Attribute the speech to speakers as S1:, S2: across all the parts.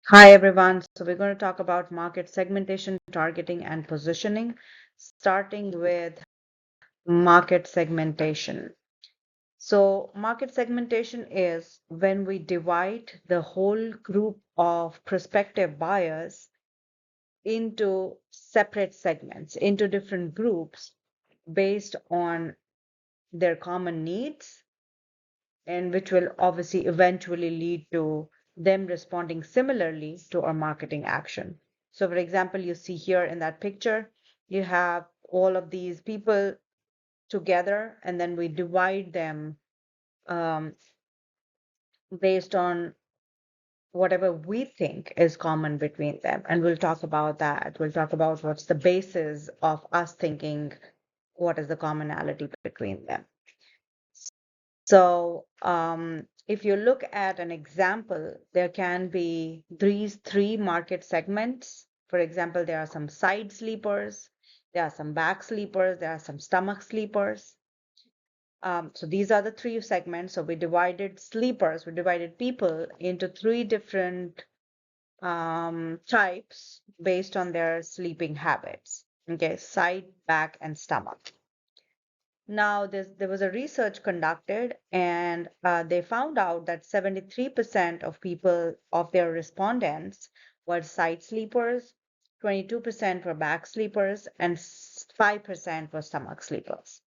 S1: Hi everyone. So we're going to talk about market segmentation, targeting, and positioning, starting with market segmentation. So market segmentation is when we divide the whole group of prospective buyers into separate segments, into different groups based on their common needs, and which will obviously eventually lead to them responding similarly to our marketing action. So, for example, you see here in that picture, you have all of these people together, and then we divide them um, based on whatever we think is common between them. And we'll talk about that. We'll talk about what's the basis of us thinking what is the commonality between them. So if you look at an example, there can be these three market segments. For example, there are some side sleepers, there are some back sleepers, there are some stomach sleepers. So these are the three segments. So we divided sleepers, we divided people into three different types based on their sleeping habits. Okay, side, back, and stomach. Now, there was a research conducted, and they found out that 73% of people, of their respondents, were side sleepers, 22% were back sleepers, and 5% were stomach sleepers.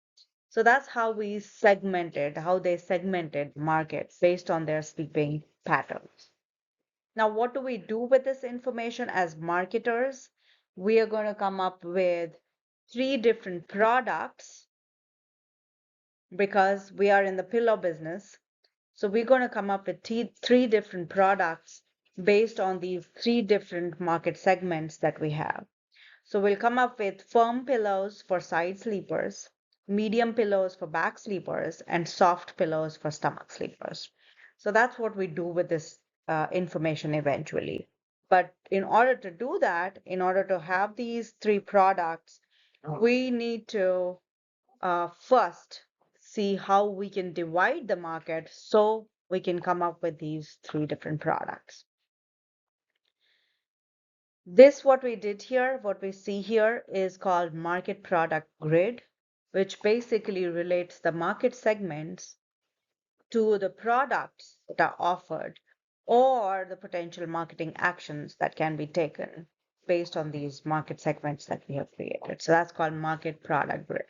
S1: So that's how how they segmented markets based on their sleeping patterns. Now, what do we do with this information as marketers? We are going to come up with three different products because we are in the pillow business. So we're going to come up with three different products based on these three different market segments that we have. So we'll come up with firm pillows for side sleepers, medium pillows for back sleepers, and soft pillows for stomach sleepers. So that's what we do with this information eventually. But in order to do that, in order to have these three products, we need to first see how we can divide the market so we can come up with these three different products. This, what we did here, what we see here is called market product grid, which basically relates the market segments to the products that are offered or the potential marketing actions that can be taken based on these market segments that we have created. So that's called market product grid.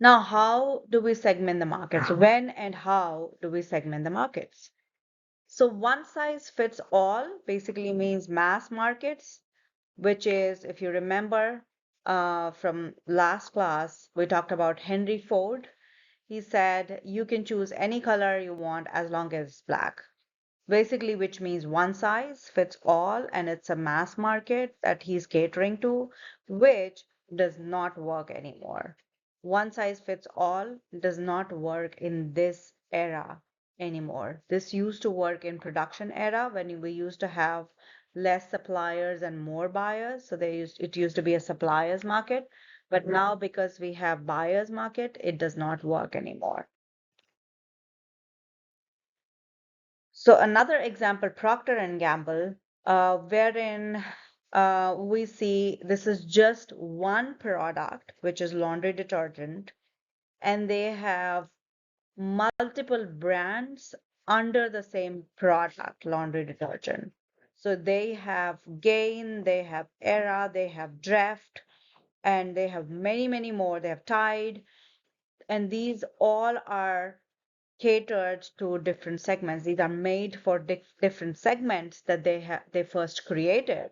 S1: Now, how do we segment the markets? When and how do we segment the markets? So one size fits all basically means mass markets, which is, if you remember from last class, we talked about Henry Ford. He said you can choose any color you want as long as it's black. Basically, which means one size fits all, and it's a mass market that he's catering to, which does not work anymore. One size fits all does not work in this era anymore. This used to work in production era when we used to have less suppliers and more buyers. So it used to be a suppliers market, but now because we have buyers market, it does not work anymore. So another example, Procter and Gamble, wherein we see this is just one product, which is laundry detergent, and they have multiple brands under the same product, laundry detergent. So they have Gain, they have Era, they have Dreft, and they have many, many more. They have Tide, and these all are catered to different segments. These are made for different segments that they first created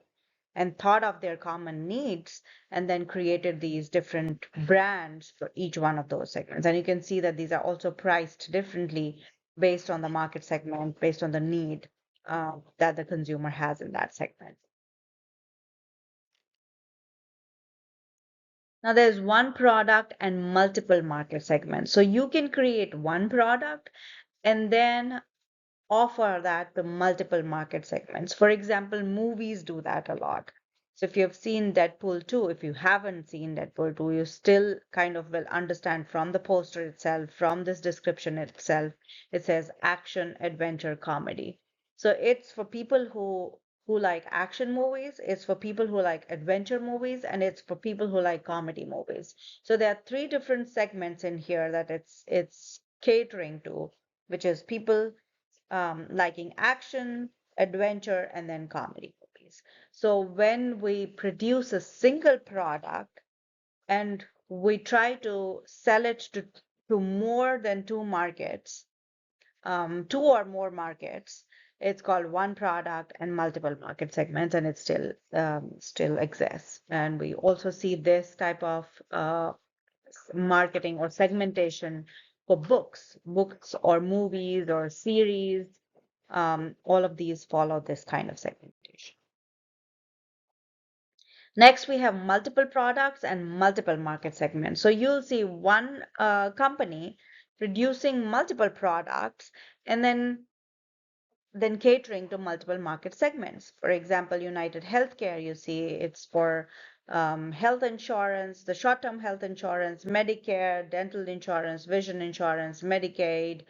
S1: and thought of their common needs and then created these different brands for each one of those segments. And you can see that these are also priced differently based on the market segment, based on the need that the consumer has in that segment. Now there's one product and multiple market segments. So you can create one product and then offer that to multiple market segments. For example, movies do that a lot. So if you have seen Deadpool 2, if you haven't seen Deadpool 2, you still kind of will understand from the poster itself, from this description itself, it says action, adventure, comedy. So it's for people who like action movies, it's for people who like adventure movies, and it's for people who like comedy movies. So there are three different segments in here that it's catering to, which is people liking action, adventure, and then comedy movies. So when we produce a single product and we try to sell it to more than two markets, two or more markets, it's called one product and multiple market segments, and it still exists. And we also see this type of marketing or segmentation for books or movies or series. All of these follow this kind of segmentation. Next, we have multiple products and multiple market segments. So you'll see one company producing multiple products and then catering to multiple market segments. For example, United Healthcare, you see it's for health insurance, the short-term health insurance, Medicare, dental insurance, vision insurance, Medicaid,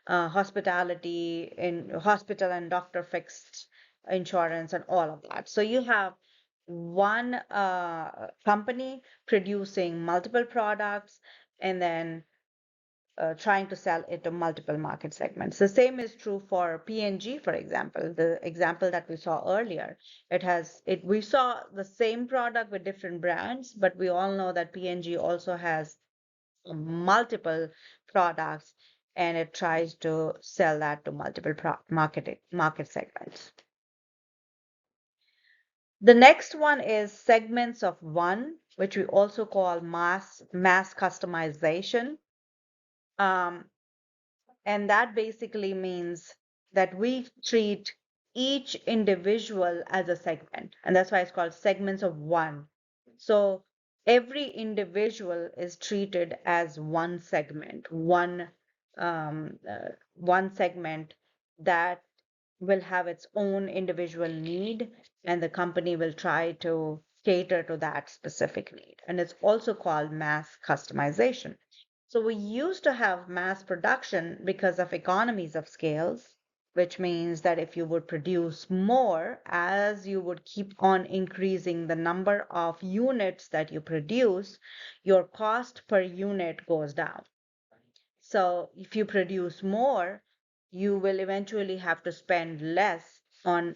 S1: hospitality, in hospital and doctor fixed insurance, and all of that. So you have one company producing multiple products and then trying to sell it to multiple market segments. The same is true for P&G, for example, the example that we saw earlier. We saw the same product with different brands, but we all know that P&G also has multiple products and it tries to sell that to multiple market segments. The next one is segments of one, which we also call mass customization. And that basically means that we treat each individual as a segment. And that's why it's called segments of one. So every individual is treated as one segment, one segment that will have its own individual need, and the company will try to cater to that specific need. And it's also called mass customization. So we used to have mass production because of economies of scales, which means that if you would produce more, as you would keep on increasing the number of units that you produce, your cost per unit goes down. So if you produce more, you will eventually have to spend less on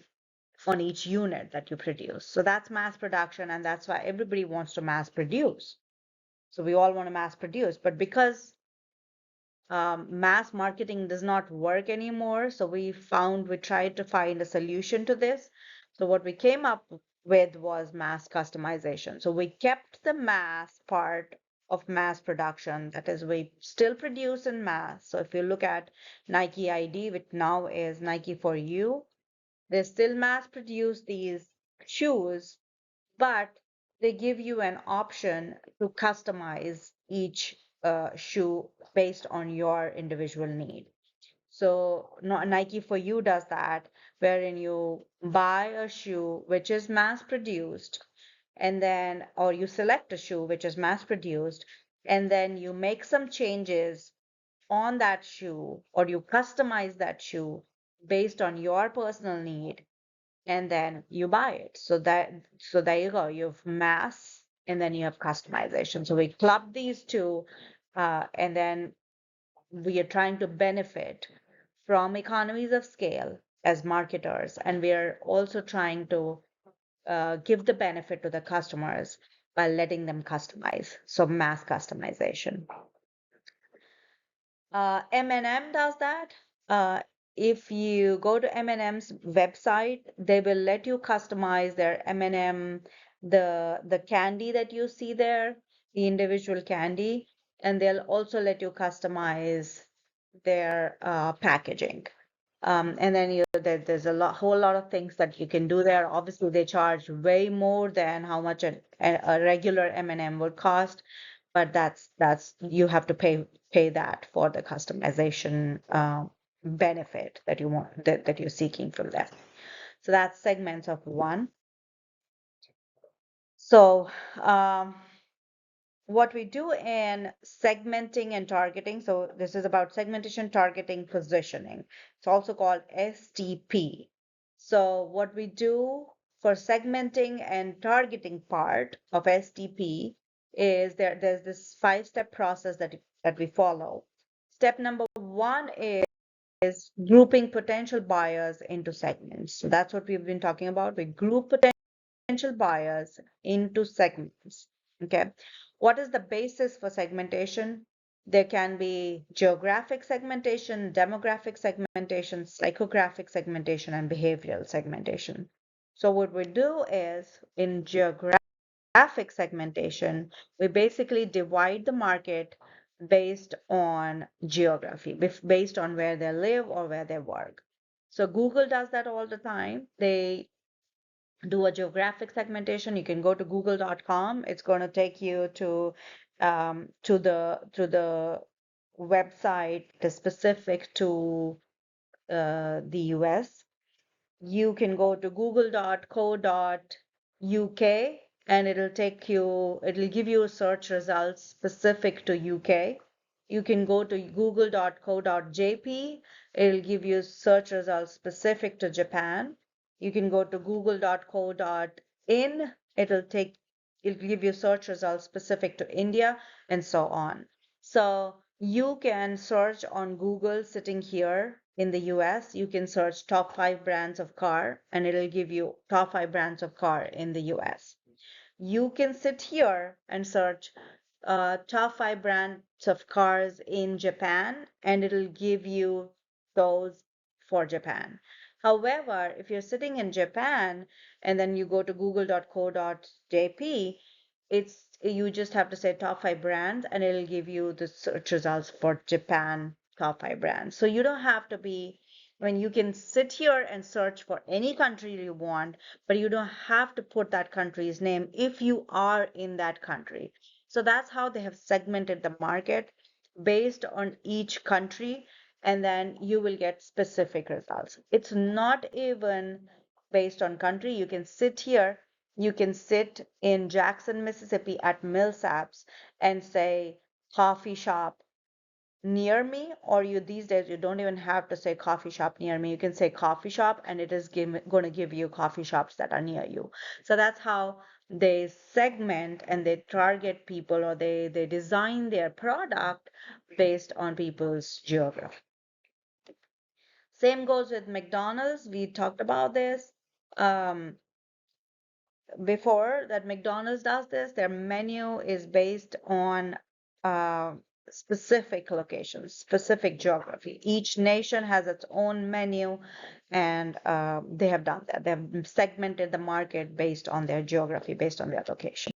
S1: each unit that you produce. So that's mass production, and that's why everybody wants to mass produce. So we all want to mass produce, but because mass marketing does not work anymore, so we tried to find a solution to this. So what we came up with was mass customization. So we kept the mass part of mass production, that is, we still produce in mass. So if you look at Nike ID, which now is Nike for You, they still mass produce these shoes, but they give you an option to customize each shoe based on your individual need. So Nike for You does that, wherein you buy a shoe which is mass produced, and then, or you select a shoe which is mass produced, and then you make some changes on that shoe, or you customize that shoe based on your personal need, and then you buy it. So there you go. You have mass and then you have customization. So we club these two, and then we are trying to benefit from economies of scale as marketers, and we are also trying to give the benefit to the customers by letting them customize. So mass customization. M&M does that. Uh, if you go to M&M's website, they will let you customize their M&M, the candy that you see there, the individual candy, and they'll also let you customize their packaging. And then there's whole lot of things that you can do there. Obviously, they charge way more than how much a regular M&M would cost, but that's you have to pay that for the customization benefit that you want that you're seeking from them. So that's segments of one. So, what we do in segmenting and targeting, so this is about segmentation, targeting, positioning. It's also called STP. So what we do for segmenting and targeting part of STP is there's this 5-step process that we follow. Step number one is grouping potential buyers into segments. So that's what we've been talking about. We group potential buyers into segments. Okay. What is the basis for segmentation? There can be geographic segmentation, demographic segmentation, psychographic segmentation, and behavioral segmentation. So what we do is in geographic segmentation, we basically divide the market based on geography, based on where they live or where they work. So Google does that all the time. They do a geographic segmentation. You can go to google.com. It's going to take you to the website that's specific to the US. You can go to google.co.uk and it'll give you search results specific to UK. You can go to google.co.jp. It'll give you search results specific to Japan. You can go to google.co.in. It'll give you search results specific to India and so on. So you can search on Google sitting here in the US. You can search top 5 brands of car and it'll give you top 5 brands of car in the US. You can sit here and search top 5 brands of cars in Japan and it'll give you those for Japan. However, if you're sitting in Japan and then you go to google.co.jp, you just have to say top 5 brands and it'll give you the search results for Japan top 5 brands. So you don't have to be, you can sit here and search for any country you want, but you don't have to put that country's name if you are in that country. So that's how they have segmented the market based on each country, and then you will get specific results. It's not even based on country. You can sit in Jackson, Mississippi at Millsaps and say coffee shop near me, or these days you don't even have to say coffee shop near me. You can say coffee shop and it is going to give you coffee shops that are near you. So that's how they segment and they target people, or they design their product based on people's geography. Same goes with McDonald's. We talked about this before, that McDonald's does this. Their menu is based on uh, specific locations, specific geography. Each nation has its own menu, and they have done that. They have segmented the market based on their geography, based on their location.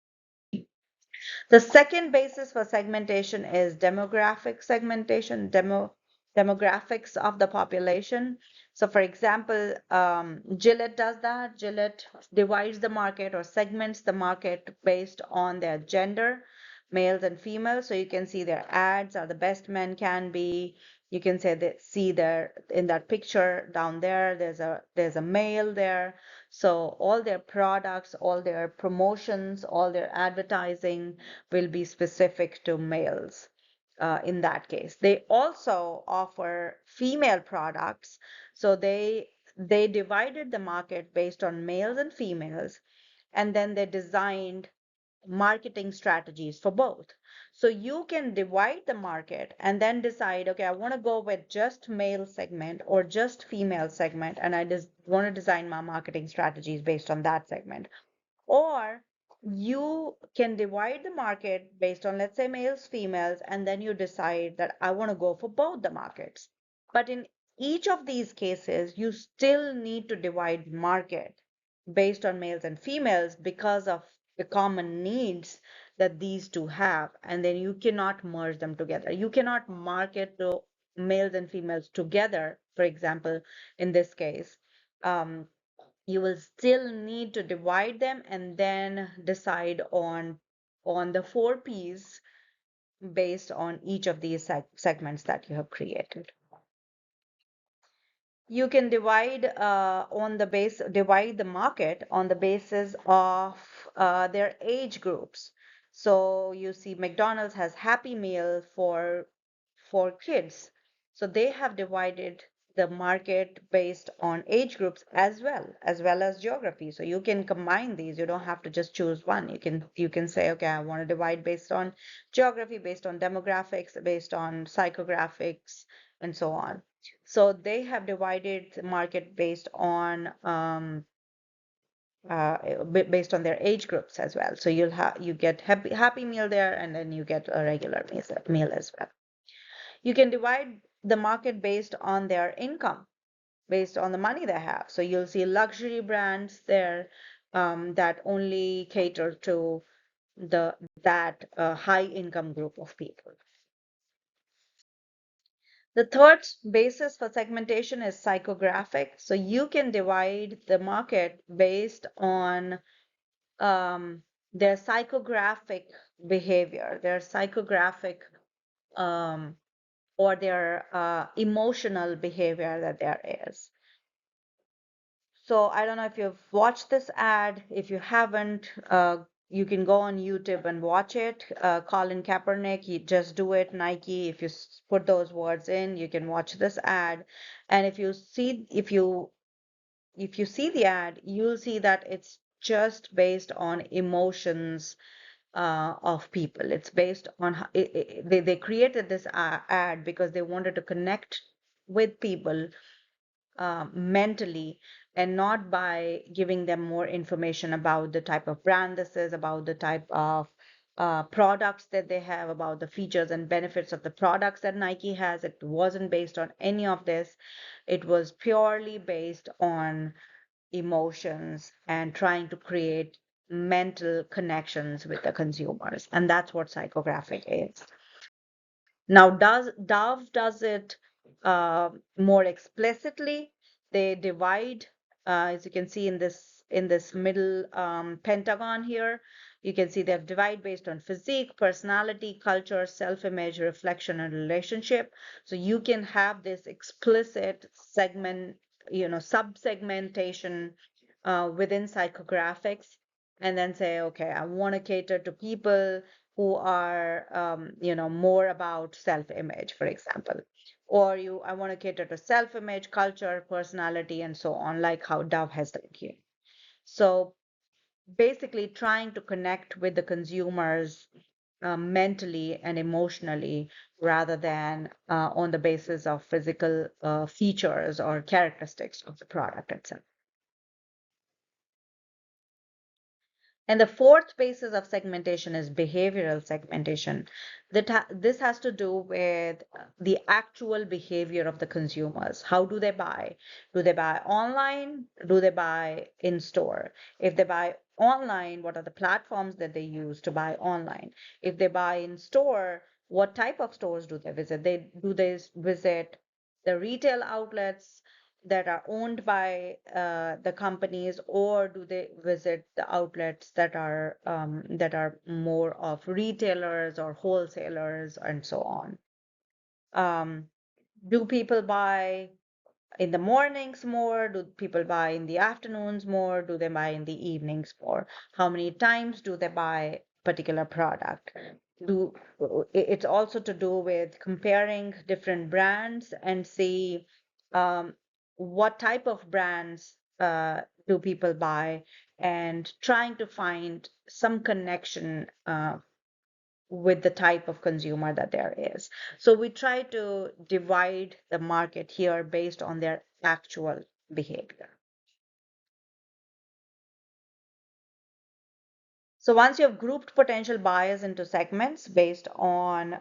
S1: The second basis for segmentation is demographic segmentation, demographics of the population. So for example, Gillette does that. Gillette divides the market or segments the market based on their gender, males and females. So you can see their ads are the best men can be. You can see there in that picture down there, there's a male there. So all their products, all their promotions, all their advertising will be specific to males. In that case, they also offer female products. So they divided the market based on males and females, and then they designed marketing strategies for both. So you can divide the market and then decide, okay, I want to go with just male segment or just female segment, and I just want to design my marketing strategies based on that segment. Or you can divide the market based on, let's say, males, females, and then you decide that I want to go for both the markets. But in each of these cases, you still need to divide market based on males and females because of the common needs that these two have. And then you cannot merge them together. You cannot market to males and females together, for example, in this case. You will still need to divide them and then decide on the 4 P's based on each of these segments that you have created. You can divide the market on the basis of their age groups. So you see McDonald's has Happy Meal for kids. So they have divided the market based on age groups as well as geography. So you can combine these. You don't have to just choose one. You can say, okay, I want to divide based on geography, based on demographics, based on psychographics, and so on. So they have divided the market based on based on their age groups as well. So you get happy meal there, and then you get a regular meal as well. You can divide the market based on their income, based on the money they have. So you'll see luxury brands there that only cater to that high income group of people. The third basis for segmentation is psychographic. So you can divide the market based on their psychographic behavior, their psychographic um, or their emotional behavior that there is. So I don't know if you've watched this ad. If you haven't, you can go on YouTube and watch it. Colin Kaepernick, you just do it. Nike, if you put those words in, you can watch this ad. And if you see the ad, you'll see that it's just based on emotions of people. It's based on they created this ad because they wanted to connect with people mentally, and not by giving them more information about the type of brand this is, about the type of products that they have, about the features and benefits of the products that Nike has. It wasn't based on any of this. It was purely based on emotions and trying to create mental connections with the consumers. And that's what psychographic is. Now, Dove does it more explicitly. They divide, as you can see in this middle pentagon here. You can see they divide based on physique, personality, culture, self-image, reflection, and relationship. So you can have this explicit segment, sub-segmentation within psychographics, and then say, okay, I want to cater to people who are more about self-image, for example, or I want to cater to self-image, culture, personality, and so on, like how Dove has done here. So basically trying to connect with the consumers mentally and emotionally, rather than on the basis of physical features or characteristics of the product itself. And the fourth basis of segmentation is behavioral segmentation. This has to do with the actual behavior of the consumers. How do they buy? Do they buy online? Do they buy in store? If they buy online, what are the platforms that they use to buy online? If they buy in store, what type of stores do they visit? Do they visit the retail outlets that are owned by the companies, or do they visit the outlets that are more of retailers or wholesalers and so on? Um, do people buy in the mornings more? Do people buy in the afternoons more? Do they buy in the evenings more? How many times do they buy particular product? Do it's also to do with comparing different brands and see um, what type of brands do people buy, and trying to find some connection with the type of consumer that there is. So we try to divide the market here based on their actual behavior. So once you've grouped potential buyers into segments based on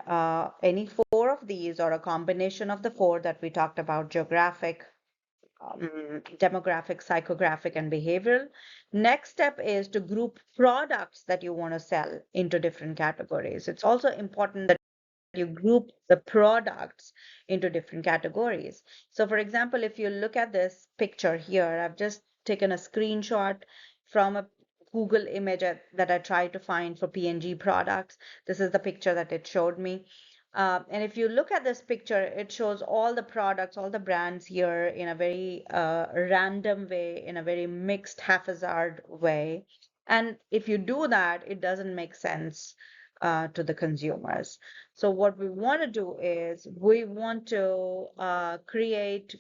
S1: any four of these, or a combination of the four that we talked about: geographic, demographic, psychographic, and behavioral. Next step is to group products that you want to sell into different categories. It's also important that you group the products into different categories. So for example, if you look at this picture here, I've just taken a screenshot from a Google image that I tried to find for PNG products. This is the picture that it showed me. And if you look at this picture, it shows all the products, all the brands here in a very random way, in a very mixed, haphazard way. And if you do that, it doesn't make sense to the consumers. So what we want to do is we want to create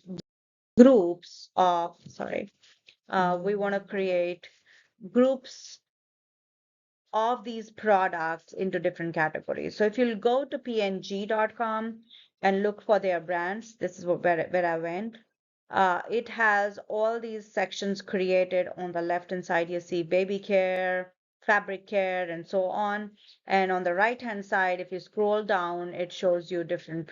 S1: groups of, sorry, we want to create groups of these products into different categories. So if you'll go to png.com and look for their brands, this is where I went. It has all these sections created. On the left hand side, you see baby care, fabric care, and so on. And on the right hand side, if you scroll down, it shows you different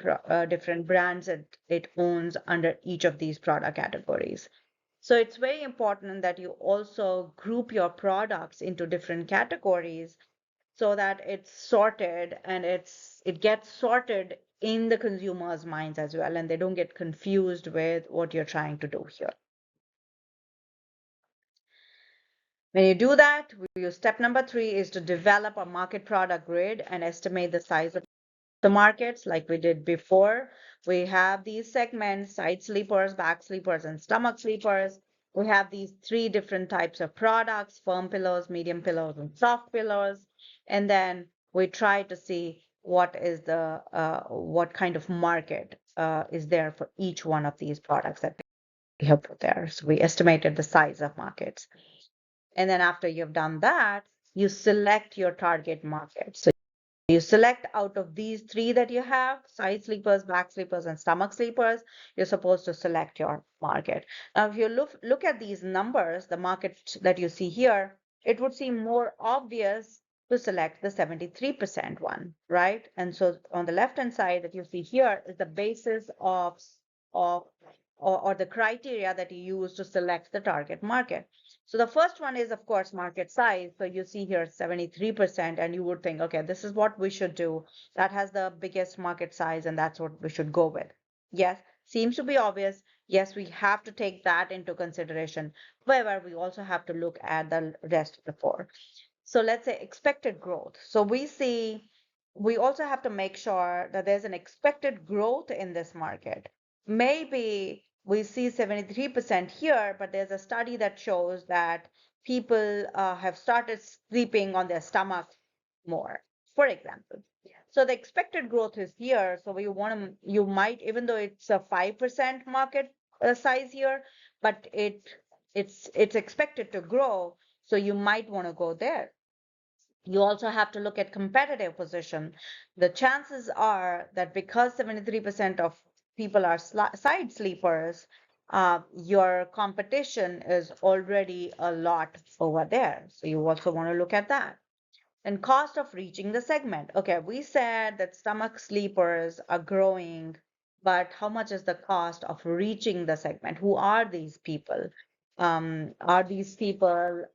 S1: brands that it owns under each of these product categories. So it's very important that you also group your products into different categories so that it's sorted and it gets sorted in the consumer's minds as well, and they don't get confused with what you're trying to do here. When you do that, step number 3 is to develop a market product grid and estimate the size of the markets like we did before. We have these segments: side sleepers, back sleepers, and stomach sleepers. We have these 3 different types of products: firm pillows, medium pillows, and soft pillows. And then we try to see what is what kind of market is there for each one of these products that we have put there. So we estimated the size of markets. And then after you've done that, you select your target market. So you select out of these 3 that you have: side sleepers, back sleepers, and stomach sleepers. You're supposed to select your market. Now, if you look at these numbers, the market that you see here, it would seem more obvious to select the 73% one, right? And so on the left-hand side that you see here is the basis of or the criteria that you use to select the target market. So the first one is, of course, market size. So you see here 73%, and you would think, okay, this is what we should do. That has the biggest market size, and that's what we should go with. Yes, seems to be obvious. Yes, we have to take that into consideration. However, we also have to look at the rest of the 4. So let's say expected growth. So we also have to make sure that there's an expected growth in this market. Maybe we see 73% here, but there's a study that shows that people have started sleeping on their stomach more, for example. So the expected growth is here. So you might, even though it's a 5% market size here, but it's expected to grow. So you might want to go there. You also have to look at competitive position. The chances are that because 73% of people are side sleepers, your competition is already a lot over there. So you also want to look at that. And cost of reaching the segment. Okay, we said that stomach sleepers are growing, but how much is the cost of reaching the segment? Who are these people? Are these people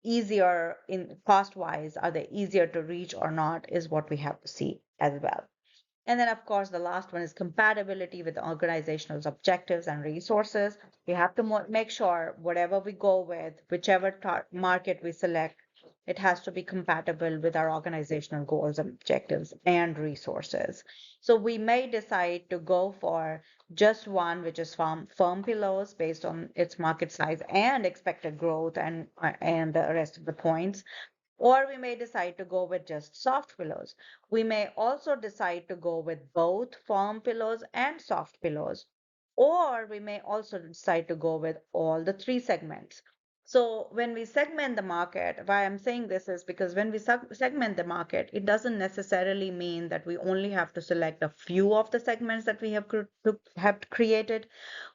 S1: easier in cost wise? Are they easier to reach or not? Is what we have to see as well. And then, of course, the last one is compatibility with organizational objectives and resources. We have to make sure whatever we go with, whichever market we select, it has to be compatible with our organizational goals and objectives and resources. So we may decide to go for just one, which is firm pillows based on its market size and expected growth and the rest of the points. Or we may decide to go with just soft pillows. We may also decide to go with both firm pillows and soft pillows. Or we may also decide to go with all the 3 segments. So when we segment the market, why I'm saying this is because when we segment the market, it doesn't necessarily mean that we only have to select a few of the segments that we have created.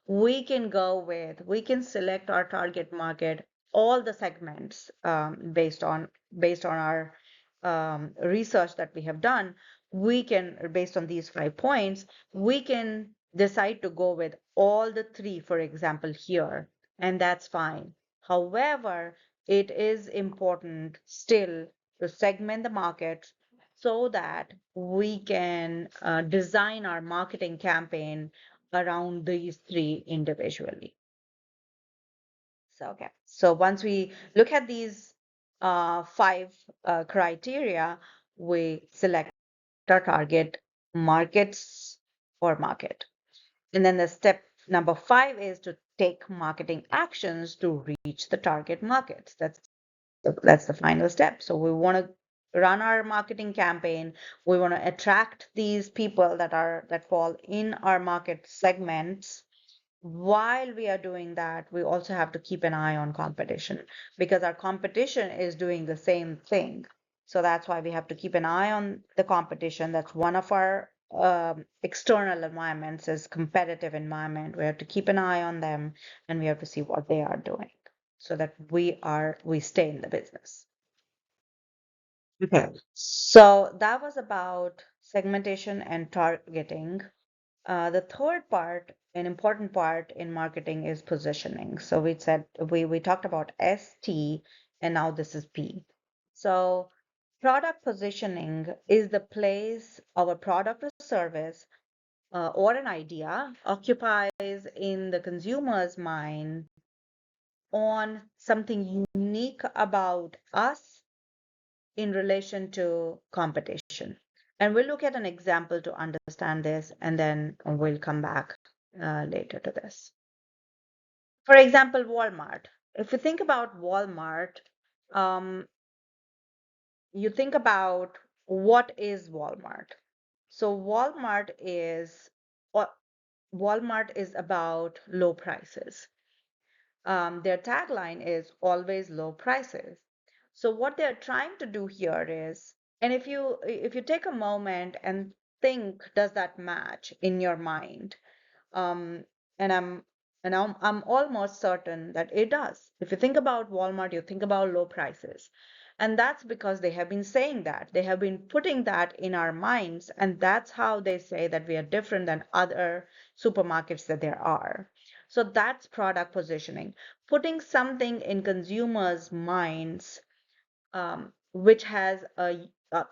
S1: We can select our target market, all the segments based on our research that we have done. We can, based on these 5 points, we can decide to go with all the 3, for example, here, and that's fine. However, it is important still to segment the market so that we can design our marketing campaign around these 3 individually. So, okay. So once we look at these 5 criteria, we select our target markets or market. And then the step number 5 is to take marketing actions to reach the target markets. That's That's the final step. So we want to run our marketing campaign. We want to attract these people that fall in our market segments. While we are doing that, we also have to keep an eye on competition because our competition is doing the same thing. So that's why we have to keep an eye on the competition. That's one of our external environments is competitive environment. We have to keep an eye on them and we have to see what they are doing so that we stay in the business. Okay. So that was about segmentation and targeting. The third part, an important part in marketing is positioning. So we talked about ST and now this is P. So product positioning is the place our product or service or an idea occupies in the consumer's mind on something unique about us in relation to competition. And we'll look at an example to understand this, and then we'll come back later to this. For example, Walmart. If you think about Walmart, um, you think about what is Walmart. So Wa- Walmart is about low prices. Their tagline is always low prices. So what they're trying to do here is, and if you take a moment and think, does that match in your mind? Um, and I'm almost certain that it does. If you think about Walmart, you think about low prices. And that's because they have been saying that. They have been putting that in our minds, and that's how they say that we are different than other supermarkets that there are. So that's product positioning, putting something in consumers' minds which has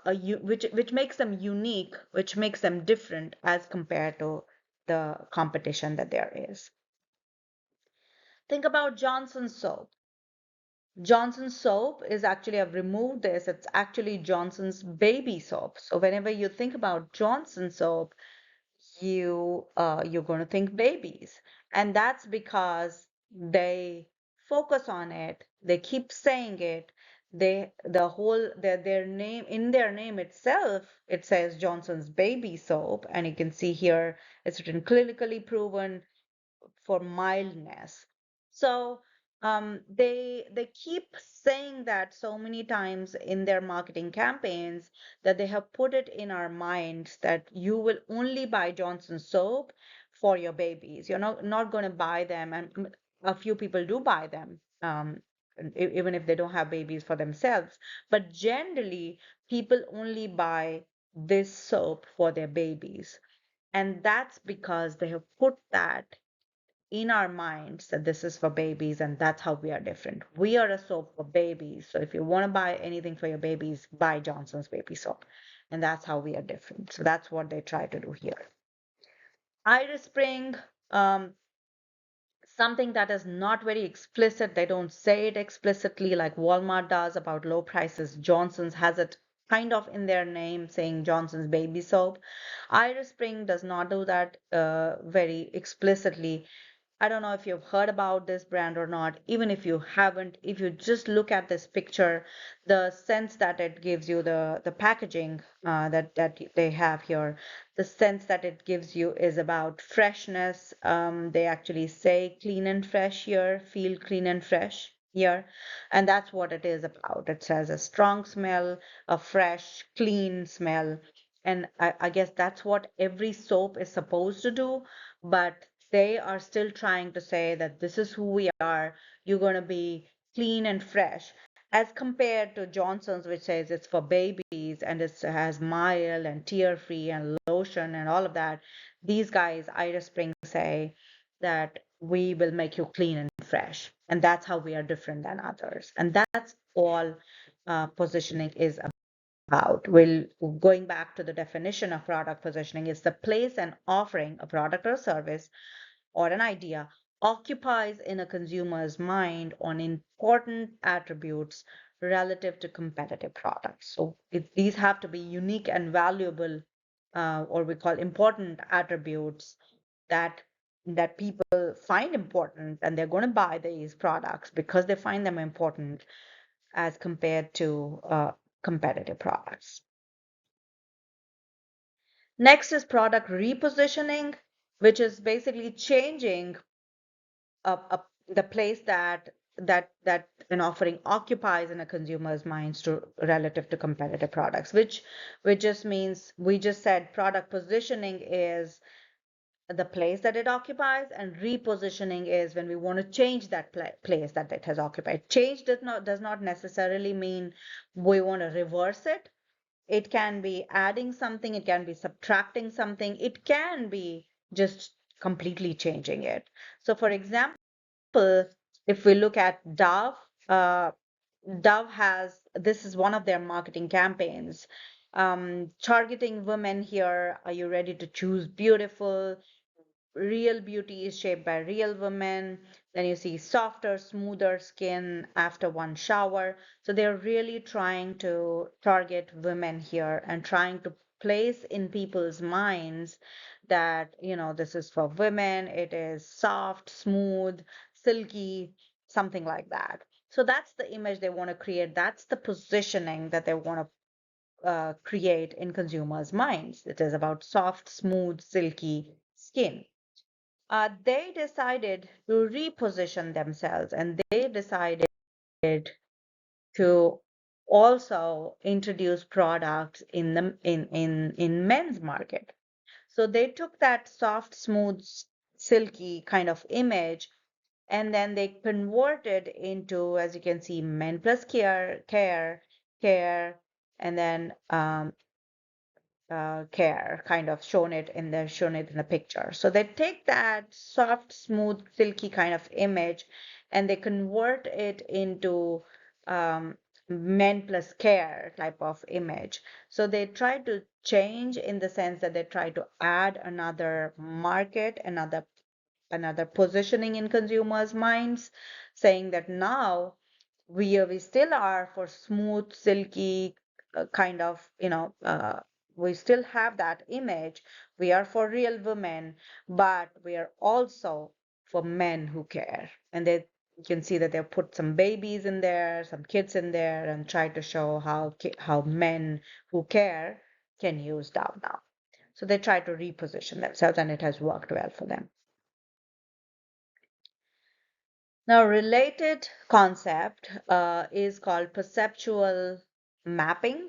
S1: which makes them unique, which makes them different as compared to the competition that there is. Think about Johnson soap. Johnson soap is actually, I've removed this, it's actually Johnson's baby soap. So whenever you think about Johnson soap, you're going to think babies, and that's because they focus on it, they keep saying it, their name, in their name itself it says Johnson's baby soap, and you can see here it's written clinically proven for mildness. So they keep saying that so many times in their marketing campaigns that they have put it in our minds that you will only buy Johnson soap for your babies. You're not going to buy them, and a few people do buy them, even if they don't have babies for themselves. But generally, people only buy this soap for their babies. And that's because they have put that in our minds that this is for babies and that's how we are different. We are a soap for babies. So if you want to buy anything for your babies, buy Johnson's baby soap. And that's how we are different. So that's what they try to do here. Iris Spring, um, something that is not very explicit. They don't say it explicitly like Walmart does about low prices. Johnson's has it kind of in their name saying Johnson's baby soap. Iris Spring does not do that very explicitly. I don't know if you've heard about this brand or not. Even if you haven't, if you just look at this picture, the sense that it gives you, the packaging that they have here, the sense that it gives you is about freshness. They actually say clean and fresh here, feel clean and fresh here, and that's what it is about. It says a strong smell, a fresh, clean smell, and I guess that's what every soap is supposed to do, but they are still trying to say that this is who we are. You're going to be clean and fresh, as compared to Johnson's, which says it's for babies and it has mild and tear-free and lotion and all of that. These guys, Iris Spring, say that we will make you clean and fresh, and that's how we are different than others. And that's all positioning is about. We'll going back to the definition of product positioning is the place and offering a product or service or an idea occupies in a consumer's mind on important attributes relative to competitive products. So these have to be unique and valuable, or we call important attributes that people find important, and they're going to buy these products because they find them important as compared to competitive products. Next is product repositioning, which is basically changing the place that an offering occupies in a consumer's minds to relative to competitive products, which just means we just said product positioning is the place that it occupies, and repositioning is when we want to change that place that it has occupied. Change does not necessarily mean we want to reverse it. It can be adding something, it can be subtracting something, it can be just completely changing it. So for example, if we look at Dove, uh, Dove has, this is one of their marketing campaigns, targeting women here. Are you ready to choose beautiful? Real beauty is shaped by real women. Then you see softer, smoother skin after one shower. So they're really trying to target women here and trying to place in people's minds that, this is for women. It is soft, smooth, silky, something like that. So that's the image they want to create. That's the positioning that they want to create in consumers' minds. It is about soft, smooth, silky skin. They decided to reposition themselves, and they decided to also introduce products in men's market. So they took that soft, smooth, silky kind of image, and then they converted into, as you can see, men plus care, and then care, kind of shown it in the picture. So they take that soft, smooth, silky kind of image, and they convert it into um, men plus care type of image. So they try to change in the sense that they try to add another market, another positioning in consumers' minds, saying that now we still are for smooth, silky kind of, we still have that image. We are for real women, but we are also for men who care. And they you can see that they've put some babies in there, some kids in there, and try to show how men who care can use Dove now. So they try to reposition themselves, and it has worked well for them. Now, related concept is called perceptual mapping,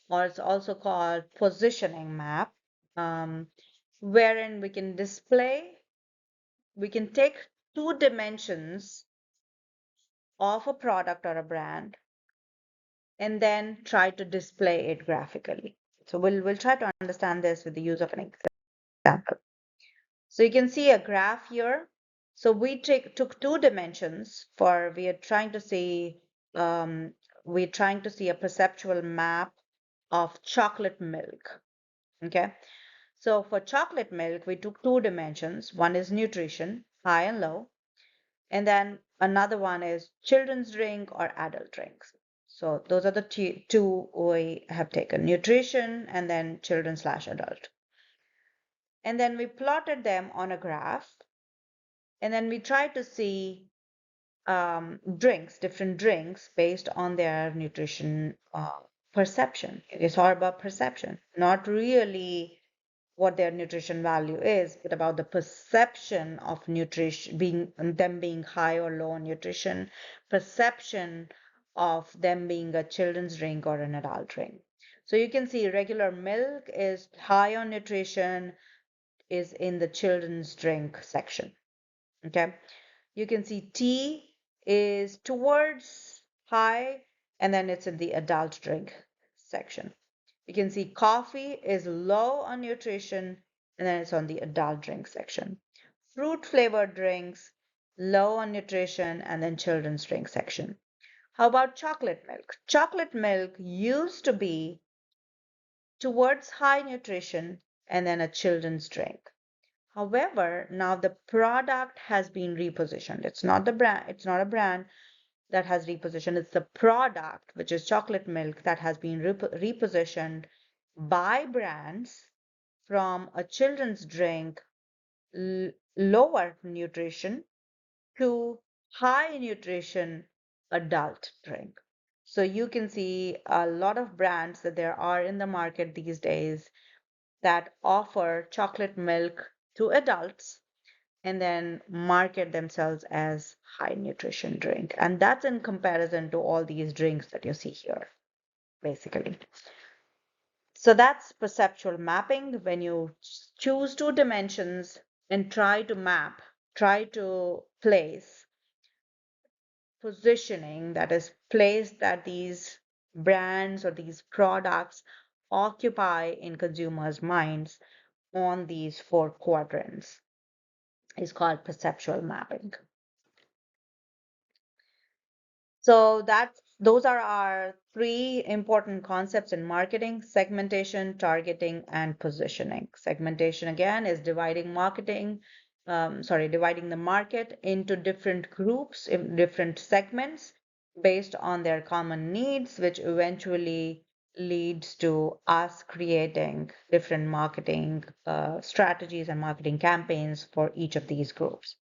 S1: or it's also called positioning map, um, wherein we can take two dimensions of a product or a brand and then try to display it graphically. So we'll try to understand this with the use of an example. So you can see a graph here. So we took two dimensions for we're trying to see a perceptual map of chocolate milk. Okay. So for chocolate milk, we took two dimensions. One is nutrition, high and low, and then another one is children's drink or adult drinks. So those are the two we have taken, nutrition and then children slash adult. And then we plotted them on a graph, and then we tried to see different drinks based on their nutrition perception. It's all about perception, not really what their nutrition value is, but about the perception of nutrition being high or low on nutrition, perception of them being a children's drink or an adult drink. So you can see regular milk is high on nutrition, is in the children's drink section. Okay. You can see tea is towards high, and then it's in the adult drink section. You can see coffee is low on nutrition, and then it's on the adult drink section. Fruit flavored drinks, low on nutrition, and then children's drink section. How about chocolate milk? Chocolate milk used to be towards high nutrition and then a children's drink. However, now the product has been repositioned. It's not a brand that has repositioned. It's the product, which is chocolate milk, that has been repositioned by brands from a children's drink, lower nutrition, to high nutrition adult drink. So you can see a lot of brands that there are in the market these days that offer chocolate milk to adults and then market themselves as high nutrition drink. And that's in comparison to all these drinks that you see here, basically. So that's perceptual mapping when you choose two dimensions and try to map, try to place positioning, that is, place that these brands or these products occupy in consumers' minds on these four quadrants is called perceptual mapping. So that's those are our three important concepts in marketing: segmentation, targeting, and positioning. Segmentation again is dividing the market into different groups, in different segments based on their common needs, which eventually leads to us creating different marketing strategies and marketing campaigns for each of these groups.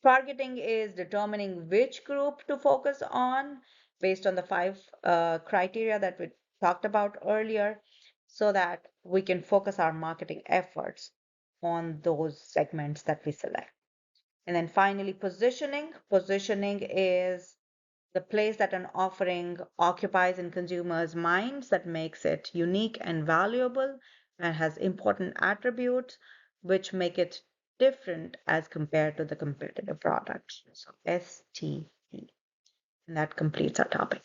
S1: Targeting is determining which group to focus on based on the five criteria that we talked about earlier so that we can focus our marketing efforts on those segments that we select. And then finally, positioning. Positioning is the place that an offering occupies in consumers' minds that makes it unique and valuable and has important attributes which make it different as compared to the competitive products. So STP. And that completes our topic.